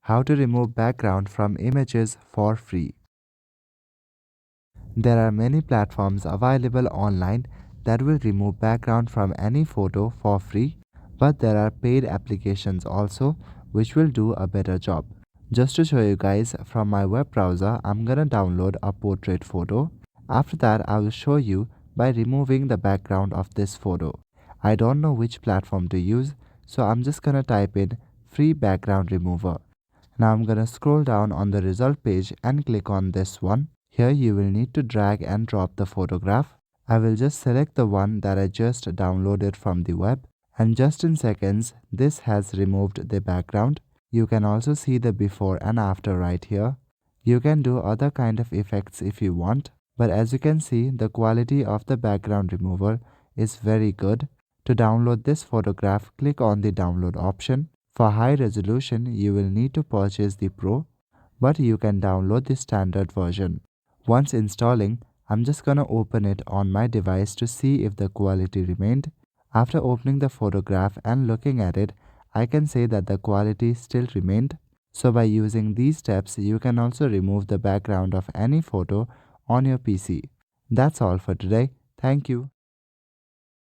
How to remove background from images for free. There are many platforms available online that will remove background from any photo for free, but there are paid applications also which will do a better job. Just to show you guys, from my web browser, I'm gonna download a portrait photo. After that, I will show you by removing the background of this photo. I don't know which platform to use, so I'm just gonna type in free background remover. Now I'm gonna scroll down on the result page and click on this one. Here you will need to drag and drop the photograph. I will just select the one that I just downloaded from the web, and just in seconds this has removed the background. You can also see the before and after right here. You can do other kind of effects if you want, but as you can see, the quality of the background remover is very good. To download this photograph, click on the download option. For high resolution, you will need to purchase the Pro, but you can download the standard version. Once installing, I'm just gonna open it on my device to see if the quality remained. After opening the photograph and looking at it, I can say that the quality still remained. So by using these steps, you can also remove the background of any photo on your PC. That's all for today. Thank you.